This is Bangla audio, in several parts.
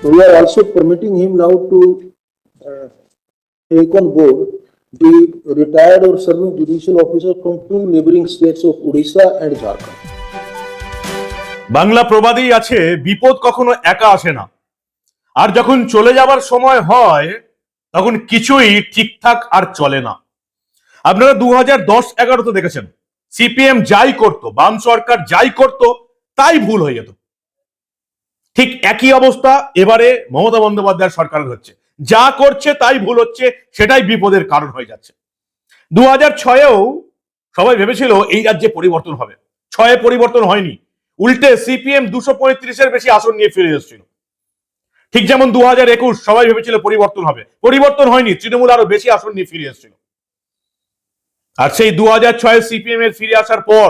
we are also permitting him now to take on board the retired or serving judicial officers from two neighboring states of Odisha and Jharkhand. Bangla প্রবাদেই আছে, বিপদ কখনো একা আসে না, আর যখন চলে যাবার সময় হয় তখন কিছুই ঠিকঠাক আর চলে না। আপনারা 2010-11 দেখেছেন, সিপিএম যাই করতো, বাম সরকার যাই করতো তাই ভুল হয়ে যেত। ঠিক একই অবস্থা এবারে মমতা বন্দ্যোপাধ্যায়ের সরকারের হচ্ছে, যা করছে তাই ভুল হচ্ছে, সেটাই বিপদের কারণ হয়ে যাচ্ছে। 2006-এও সবাই ভেবেছিল এই রাজ্যে পরিবর্তন হবে, 6-এ পরিবর্তন হয়নি, উল্টে সিপিএম 235-এর বেশি আসন নিয়ে ফিরে এসেছিল। ঠিক যেমন 2021 সবাই ভেবেছিল পরিবর্তন হবে, পরিবর্তন হয়নি, তৃণমূল আরো বেশি আসন নিয়ে ফিরে এসেছিল। আর সেই 2006-এ সিপিএম এর ফিরে আসার পর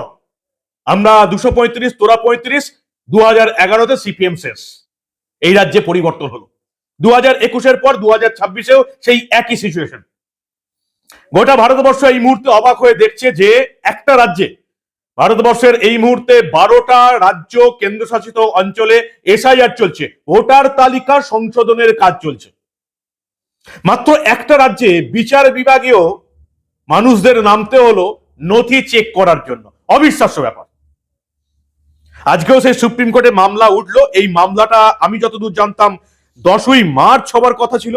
আমরা 235, তোরা 35, 2011-তে সিপিএম শেষ, এই রাজ্যে পরিবর্তন হলো। 2021-এর পর 2026-এও সেই একই সিচুয়েশন। গোটা ভারতবর্ষ এই মুহূর্তে অবাক হয়ে দেখছে যে একটা রাজ্যে, ভারতবর্ষের এই মুহূর্তে 12টা রাজ্য কেন্দ্রশাসিত অঞ্চলে এসআইআর চলছে, ভোটার তালিকা সংশোধনের কাজ চলছে। মাত্র একটা রাজ্যে বিচার বিভাগীয় মানুষদের নামতে হলো নথি চেক করার জন্য। অবিশ্বাস্য ব্যাপার। আজকেও সেই সুপ্রিম কোর্টে মামলা উঠলো। এই মামলাটা আমি যতদূর জানতাম 10ই মার্চ হবার কথা ছিল,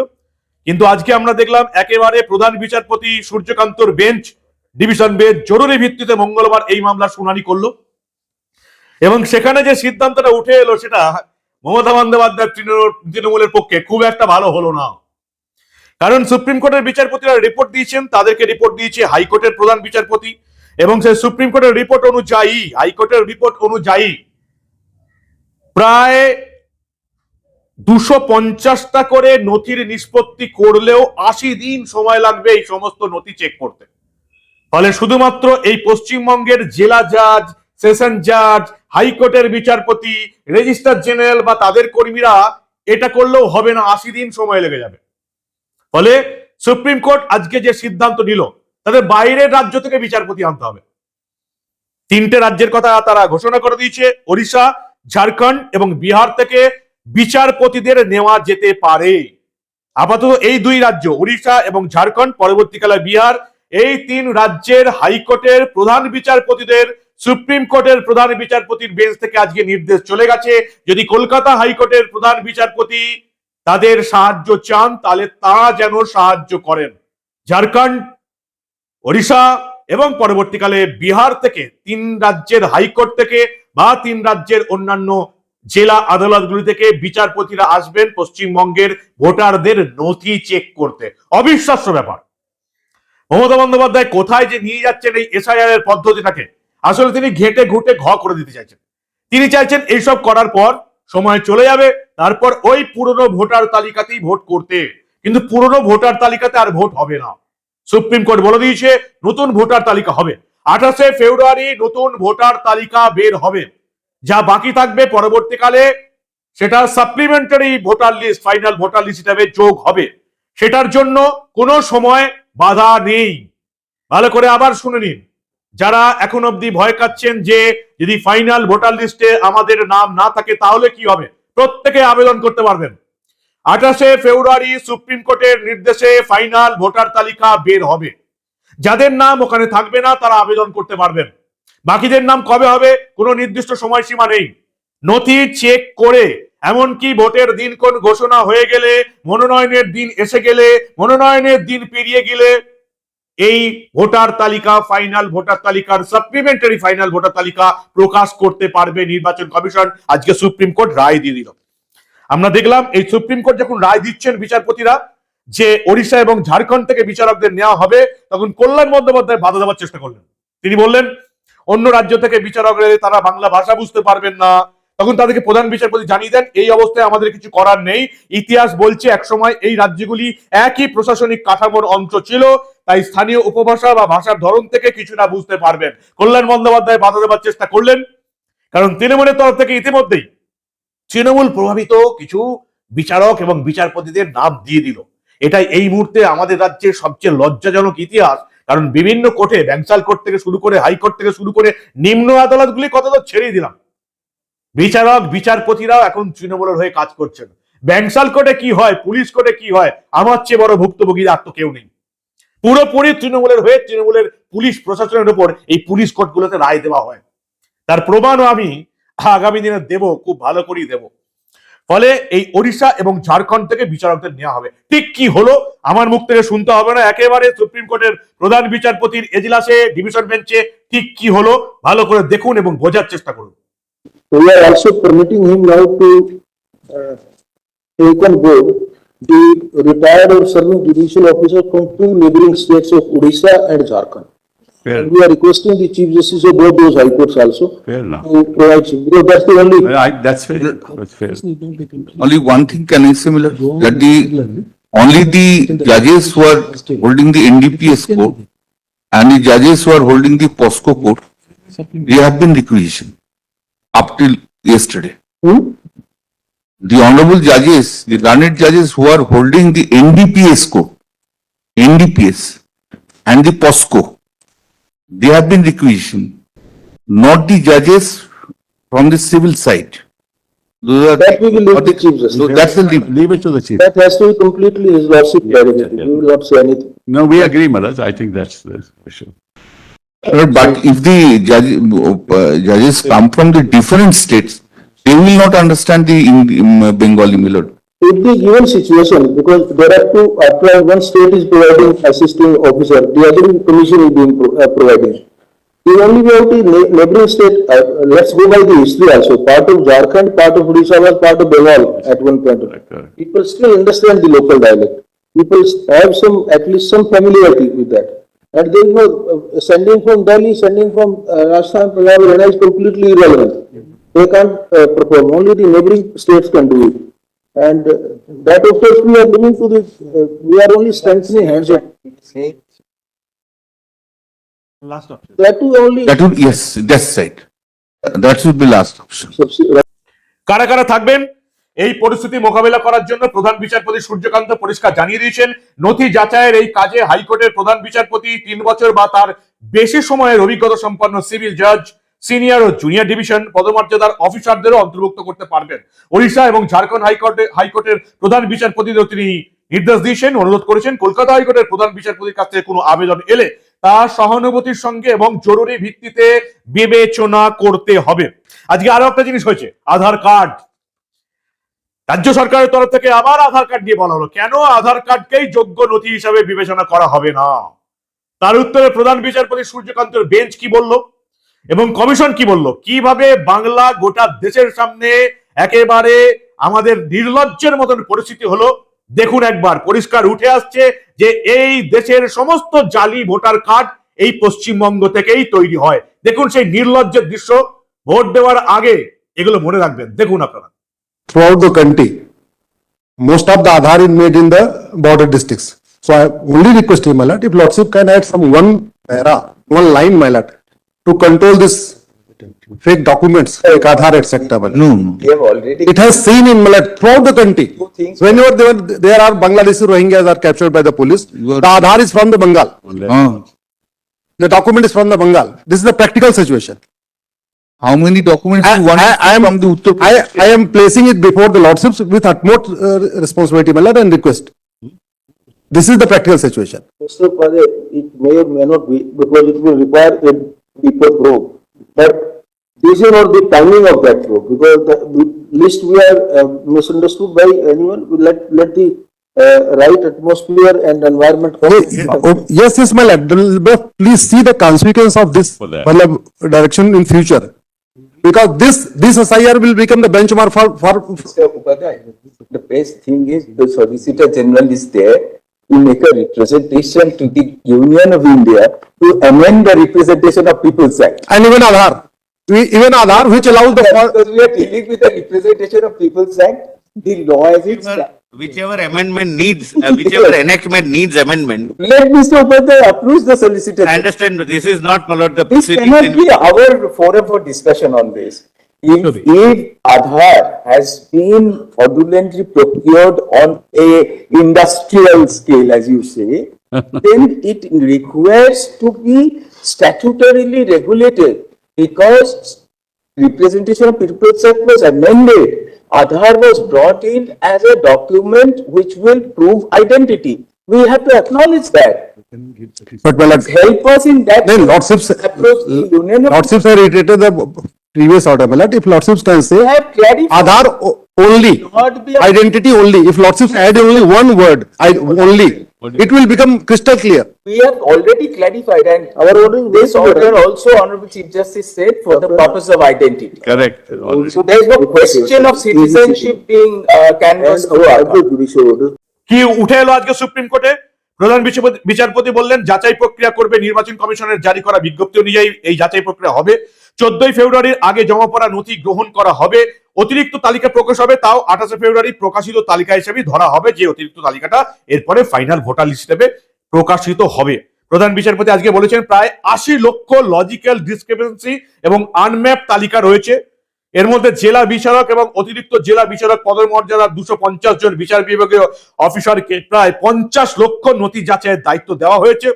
কিন্তু আজকে আমরা দেখলাম একেবারে প্রধান বিচারপতি সূর্যকান্তর বেঞ্চ, ডিভিশন বেঞ্চ জরুরি ভিত্তিতে মঙ্গলবার এই মামলার শুনানি করলো, এবং সেখানে যে সিদ্ধান্তটা উঠে এলো সেটা মমতা বন্দ্যোপাধ্যায় তৃণমূলের পক্ষে খুব একটা ভালো হলো না। কারণ সুপ্রিম কোর্টের বিচারপতিরা রিপোর্ট দিয়েছেন, তাদেরকে রিপোর্ট দিয়েছে হাইকোর্টের প্রধান বিচারপতি, এবং সেই সুপ্রিম কোর্টের রিপোর্ট অনুযায়ী, হাইকোর্টের রিপোর্ট অনুযায়ী প্রায় 250টা করে নথির নিষ্পত্তি করলেও 80 দিন সময় লাগবে এই সমস্ত নথি চেক করতে। ফলে শুধুমাত্র এই পশ্চিমবঙ্গের জেলা জাজ, সেশন জাজ, হাইকোর্টের বিচারপতি, রেজিস্ট্রার জেনারেল বা তাদের কর্মীরা এটা করলেও হবে না, 80 দিন সময় লেগে যাবে। ফলে সুপ্রিম কোর্ট আজকে যে সিদ্ধান্ত নিল, তাদের বাইরের রাজ্য থেকে বিচারপতি আনতে হবে। 3টে রাজ্যের কথা তারা ঘোষণা করে দিয়েছে, ওড়িশা, ঝাড়খণ্ড এবং বিহার থেকে বিচারপতিদের নেওয়া যেতে পারে। আপাতত এই 2 রাজ্য ওড়িশা এবং ঝাড়খণ্ড, পরবর্তীকালে বিহার, এই 3 রাজ্যের হাইকোর্টের প্রধান বিচারপতিদের সুপ্রিম কোর্টের প্রধান বিচারপতির বেঞ্চ থেকে আজকে নির্দেশ চলে গেছে, যদি কলকাতা হাইকোর্টের প্রধান বিচারপতি তাদের সাহায্য চান তাহলে তারা যেন সাহায্য করেন। ঝাড়খণ্ড, ওড়িশা এবং পরবর্তীকালে বিহার থেকে 3 রাজ্যের হাইকোর্ট থেকে বা 3 রাজ্যের অন্যান্য জেলা আদালতগুলি থেকে বিচারপতিরা আসবেন পশ্চিমবঙ্গের ভোটারদের নথি চেক করতে। অবিশ্বাস্য ব্যাপার। মমতা বন্দ্যোপাধ্যায় কোথায় যে নিয়ে যাচ্ছেন এই এসআইআর এর পদ্ধতিটাকে, আসলে তিনি ঘেটে ঘুটে ঘ করে দিতে চাইছেন। তিনি চাইছেন এইসব করার পর সময় চলে যাবে, তারপর ওই পুরনো ভোটার তালিকাতেই ভোট করতে, কিন্তু পুরনো ভোটার তালিকাতে আর ভোট হবে না। সুপ্রিম কোর্ট বলে দিয়েছে নতুন ভোটার তালিকা হবে। 28শে ফেব্রুয়ারি নতুন ভোটার তালিকা বের হবে। যা বাকি থাকবে পরবর্তীকালে সেটা supplementary voter list, final voter list হিসাবে যোগ হবে। সেটার জন্য কোনো সময় বাধা নেই। ভালো করে আবার শুনে নিন, যারা এখন অবধি ভয় কাচ্ছেন যে যদি ফাইনাল ভোটার লিস্টে আমাদের নাম না থাকে তাহলে কি হবে, প্রত্যেকে আবেদন করতে পারবেন। 28শে ফেব্রুয়ারি সুপ্রিম কোর্টের নির্দেশে ফাইনাল ভোটার তালিকা বের হবে। যাদের নাম ওখানে থাকবে না তারা আবেদন করতে পারবেন। বাকিদের নাম কবে হবে কোনো নির্দিষ্ট সময়সীমা নেই। নথি চেক করে এমনকি ভোটের দিন কোন ঘোষণা হয়ে গেলে, মনোনয়নের দিন এসে গেলে, মনোনয়নের দিন পেরিয়ে গেলে এই ভোটার তালিকা, ফাইনাল ভোটার তালিকার সাপ্লিমেন্টারি ফাইনাল ভোটার তালিকা প্রকাশ করতে পারবে নির্বাচন কমিশন। আজকে সুপ্রিম কোর্ট রায় দিয়ে দিল। আমরা দেখলাম এই সুপ্রিম কোর্ট যখন রায় দিচ্ছেন বিচারপতিরা যে ওড়িশা এবং ঝাড়খণ্ড থেকে বিচারকদের নেওয়া হবে, তখন কল্যাণ বন্দ্যোপাধ্যায় বাধা দেওয়ার চেষ্টা করলেন। তিনি বললেন অন্য রাজ্য থেকে বিচারকরা তারা বাংলা ভাষা বুঝতে পারবেন না, তখন তাদেরকে প্রধান বিচারপতি জানিয়ে দেন এই অবস্থায় আমাদের কিছু করার নেই। ইতিহাস বলছে একসময় এই রাজ্যগুলি একই প্রশাসনিক কাঠামোর অংশ ছিল, তাই স্থানীয় উপভাষা বা ভাষার ধরন থেকে কিছু না বুঝতে পারবেন। কল্যাণ বন্দ্যোপাধ্যায় বাধা দেওয়ার চেষ্টা করলেন, কারণ তৃণমূলের তরফ থেকে ইতিমধ্যেই তৃণমূল প্রভাবিত কিছু বিচারক এবং বিচারপতিদের নাম দিয়ে দিল। এটাই এই মুহূর্তে আমাদের রাজ্যের সবচেয়ে লজ্জাজনক ইতিহাস। কারণ বিভিন্ন কোর্টে, ব্যাংসাল কোর্ট থেকে শুরু করে হাইকোর্ট থেকে শুরু করে নিম্ন আদালতগুলি কথা তো ছেড়েই দিলাম, বিচারক বিচারপতিরাও এখন তৃণমূলের হয়ে কাজ করছেন। ব্যাংশাল কোর্টে কি হয়, পুলিশ কোর্টে কি হয়, আমার চেয়ে বড় ভুক্তভোগী আর তো কেউ নেই। পুরোপুরি তৃণমূলের হয়ে তৃণমূলের পুলিশ প্রশাসনের উপর এই পুলিশ কোর্টগুলোতে রায় দেওয়া হয়। তার প্রমাণও আমি আগামী দিনে দেব, খুব ভালো করেই দেব। ফলে এই ওড়িশা এবং ঝাড়খণ্ড থেকে বিচারকদের নেওয়া হবে। ঠিক কি হলো আমার মুখ থেকে শুনতে হবে না, একেবারে সুপ্রিম কোর্টের প্রধান বিচারপতির এজলাসে, ডিভিশন বেঞ্চে ঠিক কি হলো ভালো করে দেখুন এবং বোঝার চেষ্টা করুন। We are also permitting him now to take on board the retired or serving judicial officer from two neighboring states of Odisha and Jharkhand. Fair, And we are requesting the chief justice of both those high courts also fair enough. to provide, because that's the only. That's fair. That's fair. Only one thing can I similar, that only the judges who are holding the NDPS court and the judges who are holding the POSCO court, they have been requisitioned up till yesterday. The honorable judges, the learned judges who are holding the NDPS court, NDPS and the POSCO, they have been requisitioned, not the judges from the civil side. Those are That we will leave or the chief justice. So that's the Leave it to the chief. That has to be completely his lordship prerogative. yeah. We will not say anything. No, we agree, Maharaj. I think that's for sure. But if the judges come from the different states, they will not understand the Bengali melody. If the given situation, because there are two, after one state is providing assisting officer, the other commission is being providing. The only way out is neighboring state, let's go by the history also, part of Jharkhand, part of Odisha was part of Bengal at one point. Correct. People still understand the local dialect. People have some, at least some familiarity with that. And there is no, sending from Delhi, sending from Rajasthan, Punjab, Haryana is completely irrelevant. They can't perform, only the neighboring states can do it. And that of course we are giving to the, we are only strengthening hands of. That too only. That would, yes, that's right. That should be last option. কারা কারা থাকবেন এই পরিস্থিতি মোকাবেলা করার জন্য প্রধান বিচারপতি সূর্যকান্ত পরিষ্কার জানিয়ে দিয়েছেন, নথি যাচাইয়ের এই কাজে হাইকোর্টের প্রধান বিচারপতি 3 বছর বা তার বেশি সময়ের অভিজ্ঞতা সম্পন্ন সিভিল জাজ, সিনিয়র ও জুনিয়র ডিভিশন পদমর্যাদার অফিসারদেরও অন্তর্ভুক্ত করতে পারবেন। ওড়িশা এবং ঝাড়খণ্ড হাইকোর্টের প্রধান বিচারপতিদেরও তিনি নির্দেশ দিয়েছেন, অনুরোধ করেছেন কলকাতা হাইকোর্টের প্রধান বিচারপতির কাছ থেকে কোনো আবেদন এলে তা সহানুভূতির সঙ্গে এবং জরুরি ভিত্তিতে বিবেচনা করতে হবে। আজকে আরো একটা জিনিস হয়েছে, আধার কার্ড। রাজ্য সরকারের তরফ থেকে আবার আধার কার্ড নিয়ে বলা হলো, কেন আধার কার্ডকেই যোগ্য নথি হিসাবে বিবেচনা করা হবে না? তার উত্তরে প্রধান বিচারপতি সূর্যকান্তের বেঞ্চ কি বলল এবং কমিশন কি বলল, কিভাবে বাংলা গোটা দেশের সামনে একেবারে আমাদের নির্লজ্জের মতন পরিস্থিতি হলো দেখুন একবার। পরিষ্কার উঠে আসছে যে এই দেশের সমস্ত জালি ভোটার কার্ড এই পশ্চিমবঙ্গ থেকেই তৈরি হয়। দেখুন সেই নির্লজ্জের দৃশ্য, ভোট দেওয়ার আগে এগুলো মনে রাখবেন। দেখুন আপনারা। Throughout the country, most of the Aadhaar is made in the border districts. So I only request him, my lord, if Lordship can add some one para, one line, my lord, to control this fake documents like Aadhaar, etc. my lord. No, They have already. It has seen in, my lord, throughout the country. Two things. Whenever there are Bangladeshi Rohingyas are captured by the police, the Aadhaar is from the Bengal. The document is from the Bengal. This is the practical situation. how many documents you want I am from the Uttar Pradesh? I am placing it before the Lordships with utmost responsibility, my lord, and request. This is the practical situation. Mr. Pade, it may or may not be, because it will require a deeper probe. But this is not the timing of that probe, because the list we are misunderstood by anyone. Let the right atmosphere and environment. Yes, yes, my lord. But please see the consequence of this For that. my lord, direction in future. Because this SIR will become the benchmark for Mr. Upadhyay, the best thing is the Solicitor General is there to make a representation to the Union of India to amend the Representation of People's Act. and even Aadhaar. Even Aadhaar, which allows the Because we are dealing with the Representation of People's Act, the law as it stands. Whichever amendment needs, whichever enactment needs amendment. Let Mr. Upadhyay approach the Solicitor. I understand this is not, my lord, the This proceeding. cannot be our forum for discussion on this. If Aadhaar has been fraudulently procured on a industrial scale, as you say, then it requires to be statutorily regulated, because Representation of People's Act was amended Aadhaar was brought in as a document which will prove identity. We have to acknowledge that. But my lord, Help us in that. then lordships, approach the union of. lordships have reiterated the previous order, my lord. If lordships can say They have clarified. Aadhaar only, Not be a- identity only, if lordships add only one word, only, it will become crystal clear. We have already clarified, and Our order is this very clear. order also, Honorable Chief Justice said, for the purpose of identity. Correct. So there is no question of citizenship being And canvassed. our through other Aadhaar. judicial order. কি উঠে এলো আজকে সুপ্রিম কোর্টে? প্রধান বিচারপতি বললেন যাচাই প্রক্রিয়া করবে নির্বাচন কমিশনের জারি করা বিজ্ঞপ্তি অনুযায়ী এই যাচাই প্রক্রিয়া হবে। 14 ফেব্রুয়ারির আগে জমা পড়া নথি গ্রহণ করা হবে। অতিরিক্ত তালিকা প্রকাশ হবে, তাও 28 ফেব্রুয়ারি প্রকাশিত তালিকা হিসেবে ধরা হবে, যে অতিরিক্ত তালিকাটা এরপরে ফাইনাল ভোটার লিস্ট হিসেবে প্রকাশিত হবে। প্রধান বিচারপতি আজকে বলেছেন প্রায় 80 লক্ষ লজিক্যাল ডিসক্রিপেন্সি এবং আনম্যাপ তালিকা রয়েছে। এর মধ্যে জেলা বিচারক এবং অতিরিক্ত জেলা বিচারক পদমর্যাদার 250 জন বিচার বিভাগীয় অফিসারকে প্রায় 50 লক্ষ নথি যাচাইয়ের দায়িত্ব দেওয়া হয়েছে।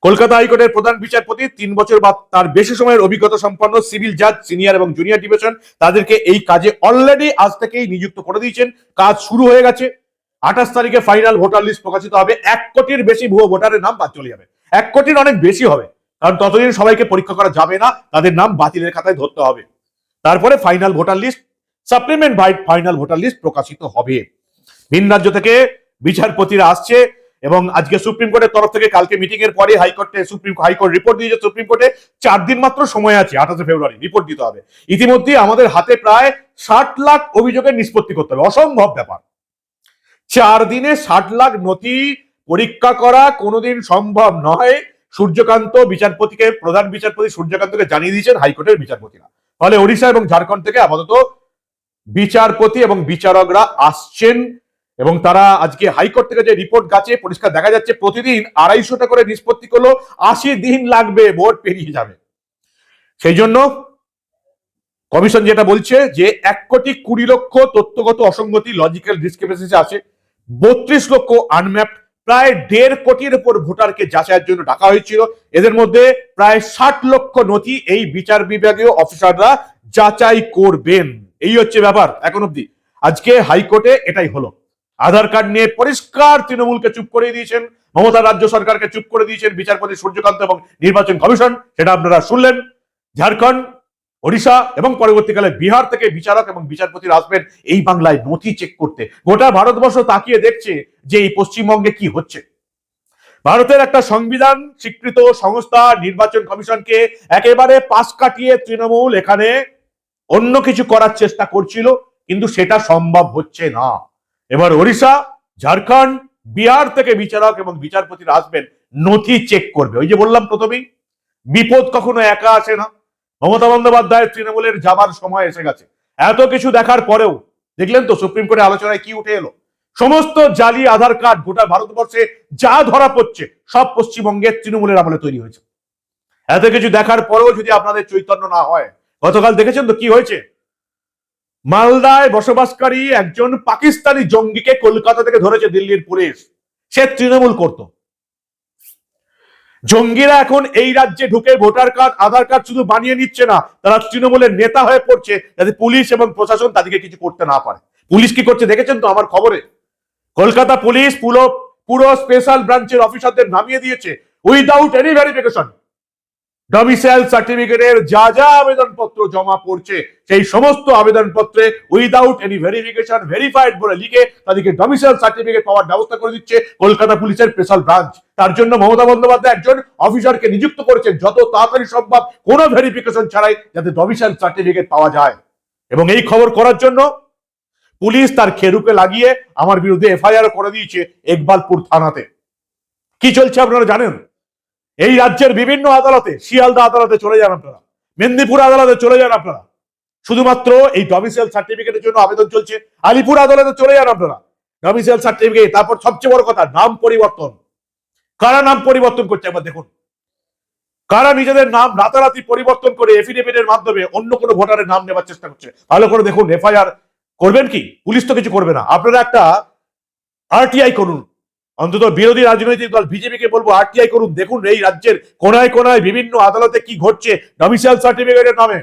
কলকাতা হাইকোর্টের প্রধান বিচারপতি 3 বছর বা তার বেশি সময়ের অভিজ্ঞতা সম্পন্ন সিভিল জাজ, সিনিয়র এবং জুনিয়র ডিভিশন তাদেরকে এই কাজে অলরেডি আজ থেকেই নিযুক্ত করে দিয়েছেন। কাজ শুরু হয়ে গেছে। 28 তারিখে ফাইনাল ভোটার লিস্ট প্রকাশিত হবে। 1 কোটির বেশি ভুয়ো ভোটারের নাম বাদ চলে যাবে। 1 কোটির অনেক বেশি হবে, কারণ ততদিন সবাইকে পরীক্ষা করা যাবে না, তাদের নাম বাতিলের খাতায় ধরতে হবে। তারপরে final voter list, supplement by final voter list প্রকাশিত হবে। ভিন রাজ্য থেকে বিচারপতিরা আসছে এবং আজকে সুপ্রিম কোর্টের তরফ থেকে কালকে মিটিং এর পরে হাইকোর্ট রিপোর্ট দিয়েছে সুপ্রিম কোর্টে। 4 দিন মাত্র সময় আছে, 28 ফেব্রুয়ারি রিপোর্ট দিতে হবে। ইতিমধ্যে আমাদের হাতে প্রায় 60 লাখ অভিযোগের নিষ্পত্তি করতে হবে, অসম্ভব ব্যাপার। 4 দিনে 60 লাখ নথি পরীক্ষা করা কোনোদিন সম্ভব নয়। সূর্যকান্ত বিচারপতিকে, প্রধান বিচারপতি সূর্যকান্তকে জানিয়ে দিয়েছেন হাইকোর্টের বিচারপতিরা। ফলে ওড়িশা এবং ঝাড়খণ্ড থেকে আপাতত বিচারপতি এবং বিচারকরা আসছেন এবং তারা আজকে হাইকোর্ট থেকে যে রিপোর্ট গেছে পরিষ্কার দেখা যাচ্ছে প্রতিদিন 250টা করে নিষ্পত্তি করলো, 80 দিন লাগবে, ভোট পেরিয়ে যাবে। সেই জন্য কমিশন যেটা বলছে যে 1 কোটি 20 লক্ষ তথ্যগত অসঙ্গতি লজিক্যাল ডিসক্রিপেন্সি আছে, 32 লক্ষ আনম্যাপ, প্রায় 1.5 কোটির উপর ভোটারকে যাচাইয়ের জন্য ডাকা হয়েছিল। এদের মধ্যে প্রায় 60 লক্ষ নথি এই বিচার বিভাগীয় অফিসাররা যাচাই করবেন। এই হচ্ছে ব্যাপার এখন অব্দি। আজকে হাইকোর্টে এটাই হলো। আধার কার্ড নিয়ে পরিষ্কার তৃণমূলকে চুপ করে দিয়েছেন, মমতা রাজ্য সরকারকে চুপ করে দিয়েছেন বিচারপতি সূর্যকান্ত এবং নির্বাচন কমিশন, সেটা আপনারা শুনলেন। ঝাড়খণ্ড, ওড়িশা এবং পরবর্তীকালে বিহার থেকে বিচারক এবং বিচারপতিরা আসবেন এই বাংলায় নথি চেক করতে। গোটা ভারতবর্ষ তাকিয়ে দেখছে যে এই পশ্চিমবঙ্গে কি হচ্ছে। ভারতের একটা সংবিধান স্বীকৃত সংস্থা নির্বাচন কমিশনকে একেবারে পাশ কাটিয়ে তৃণমূল এখানে অন্য কিছু করার চেষ্টা করছিল, কিন্তু সেটা সম্ভব হচ্ছে না। এবার ওড়িশা, ঝাড়খণ্ড, বিহার থেকে বিচারক এবং বিচারপতিরা আসবেন, নথি চেক করবে। ওই যে বললাম প্রথমেই, বিপদ কখনো একা আসে না। মমতা বন্দ্যোপাধ্যায়ের তৃণমূলের যাবার সময় এসে গেছে। এত কিছু দেখার পরেও দেখলেন তো সুপ্রিম কোর্টে আলোচনায় কি উঠে এলো? সমস্ত জালি আধার কার্ড গোটা ভারতবর্ষে যা ধরা পড়ছে সব পশ্চিমবঙ্গের তৃণমূলের আমলে তৈরি হয়েছে। এত কিছু দেখার পরেও যদি আপনাদের চৈতন্য না হয়, গতকাল দেখেছেন তো কি হয়েছে? মালদায় বসবাসকারী একজন পাকিস্তানি জঙ্গিকে কলকাতা থেকে ধরেছে দিল্লির পুলিশ। সে তৃণমূল করত। জঙ্গিরা এখন এই রাজ্যে ঢুকে ভোটার কার্ড, আধার কার্ড শুধু বানিয়ে নিচ্ছে না, তারা তৃণমূলের নেতা হয়ে পড়ছে, যাতে পুলিশ এবং প্রশাসন তাদেরকে কিছু করতে না পারে। পুলিশ কি করছে দেখেছেন তো আমার খবরে? কলকাতা পুলিশ পুরো স্পেশাল ব্রাঞ্চের অফিসারদের নামিয়ে দিয়েছে উইদাউট এনি ভেরিফিকেশন। ডমিসাইল সার্টিফিকেটের যা যা আবেদনপত্র জমা পড়ছে সেই সমস্ত আবেদনপত্রে উইদাউট এনি ভেরিফিকেশন, ভেরিফাইড বলে লিখে তাদেরকে ডমিসাইল সার্টিফিকেট পাওয়ার ব্যবস্থা করে দিচ্ছে কলকাতা পুলিশের স্পেশাল ব্রাঞ্চ। তার জন্য মমতা বন্দ্যোপাধ্যায় একজন অফিসারকে নিযুক্ত করেছেন যত তাড়াতাড়ি সম্ভব কোনো ভেরিফিকেশন ছাড়াই যাতে ডমিসাইল সার্টিফিকেট পাওয়া যায়। এবং এই খবর করার জন্য পুলিশ তার খেরুকে লাগিয়ে আমার বিরুদ্ধে এফআইআর করে দিয়েছে ইকবালপুর থানাতে। কি চলছে আপনারা জানেন? এই রাজ্যের বিভিন্ন আদালতে, শিয়ালদা আদালতে চলে যান আপনারা, মেদিনীপুর আদালতে চলে যান আপনারা, শুধুমাত্র এই ডমিসাইল সার্টিফিকেটের জন্য আবেদন চলছে। আলিপুর আদালতে চলে যান আপনারা, ডমিসাইল সার্টিফিকেট। তারপর সবচেয়ে বড় কথা, নাম পরিবর্তন। কারা নাম পরিবর্তন করছে একবার দেখুন। কারা নিজেদের নাম রাতারাতি পরিবর্তন করে এফিডেভিটের মাধ্যমে অন্য কোনো ভোটারের নাম নেবার চেষ্টা করছে, ভালো করে দেখুন। এফআইআর করবেন কি? পুলিশ তো কিছু করবে না, আপনারা একটা আরটিআই করুন। অন্তত বিরোধী রাজনৈতিক দল বিজেপিকে বলবো আরটিআই করুন। দেখুন এই রাজ্যের কোনায় কোনায় বিভিন্ন আদালতে কি ঘটছে ডমিসাইল সার্টিফিকেটের নামে।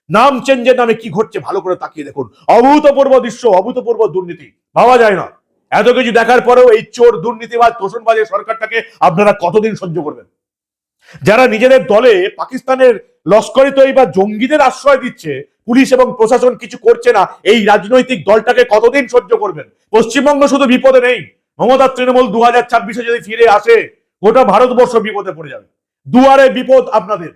নাম চেঞ্জের নামে কি ঘটছে ভালো করে তাকিয়ে দেখুন। অভূতপূর্ব দৃশ্য, অভূতপূর্ব দুর্নীতি, ভাবা যায় না। এত কিছু দেখার পরেও এই চোর দুর্নীতিবাজ তোষণবাজের সরকারটাকে আপনারা কতদিন সহ্য করবেন? যারা নিজেদের দলে পাকিস্তানের লস্করি তৈবা জঙ্গিদের আশ্রয় দিচ্ছে, পুলিশ এবং প্রশাসন কিছু করছে না, এই রাজনৈতিক দলটাকে কতদিন সহ্য করবেন? পশ্চিমবঙ্গ শুধু বিপদে নেই, মমতা তৃণমূল 2026-এ যদি ফিরে আসে গোটা ভারতবর্ষ বিপদে পড়ে যাবে। দুয়ারে বিপদ আপনাদের।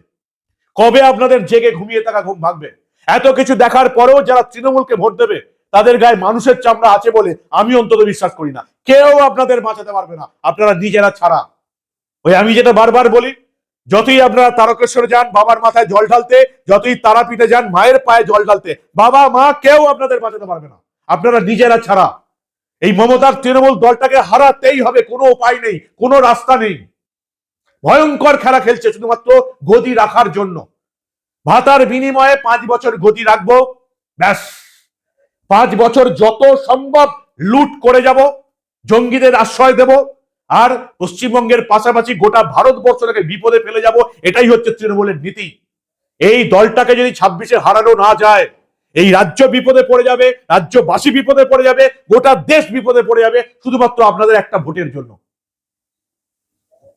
কবে আপনাদের জেগে ঘুমিয়ে থাকা ঘুম ভাঙবে? এত কিছু দেখার পরেও যারা তৃণমূলকে ভোট দেবে তাদের গায়ে মানুষের চামড়া আছে বলে আমি অন্তত বিশ্বাস করি না। কেউ আপনাদের বাঁচাতে পারবে না, আপনারা নিজেরা ছাড়া। ওই আমি যেটা বারবার বলি, যতই আপনারা তারকেশ্বরে যান বাবার মাথায় জল ঢালতে, যতই তারাপীঠে যান মায়ের পায়ে জল ঢালতে, বাবা মা কেউ আপনাদের বাঁচাতে পারবে না, আপনারা নিজেরা ছাড়া। এই মমতার তৃণমূল দলটাকে হারাতেই হবে, কোনো উপায় নেই, কোনো রাস্তা নেই। ভয়ঙ্কর খেলা খেলছে শুধুমাত্র গদি রাখার জন্য। ভাতার বিনিময়ে 5 বছর গদি রাখবো, ব্যাস 5 বছর যত সম্ভব লুট করে যাব, জঙ্গিদের আশ্রয় দেব, আর পশ্চিমবঙ্গের পাশাপাশি গোটা ভারতবর্ষটাকে বিপদে ফেলে যাব। এটাই হচ্ছে তৃণমূলের নীতি। এই দলটাকে যদি 26-এ হারানো না যায়, এই রাজ্য বিপদে পড়ে যাবে, রাজ্যবাসী বিপদে পড়ে যাবে, গোটা দেশ বিপদে পড়ে যাবে, শুধুমাত্র আপনাদের একটা ভোটের জন্য।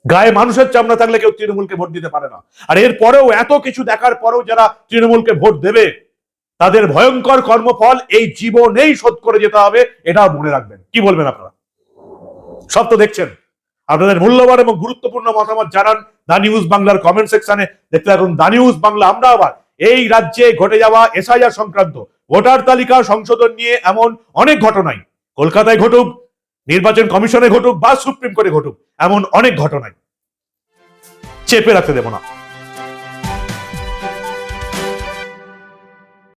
গায়ে মানুষের চামড়া থাকলে কেউ তৃণমূলকে ভোট দিতে পারে না। আর এর পরেও, এত কিছু দেখার পরেও যারা তৃণমূলকে ভোট দেবে তাদের ভয়ঙ্কর কর্মফল এই জীবনেই শোধ করে যেতে হবে, এটাও মনে রাখবেন। কি বলবেন আপনারা? সব তো দেখছেন। আপনাদের মূল্যবান এবং গুরুত্বপূর্ণ মতামত জানান দা নিউজ বাংলার কমেন্ট সেকশনে। দেখতে থাকুন দা নিউজ বাংলা। আমরা আবার এই রাজ্যে ঘটে যাওয়া এসআইআর সংক্রান্ত, ভোটার তালিকা সংশোধন নিয়ে এমন অনেক ঘটনায়, কলকাতায় ঘটুক, নির্বাচন কমিশনে ঘটুক বা সুপ্রিম কোর্টে ঘটুক, এমন অনেক ঘটনায় চেপে রাখতে দেব না।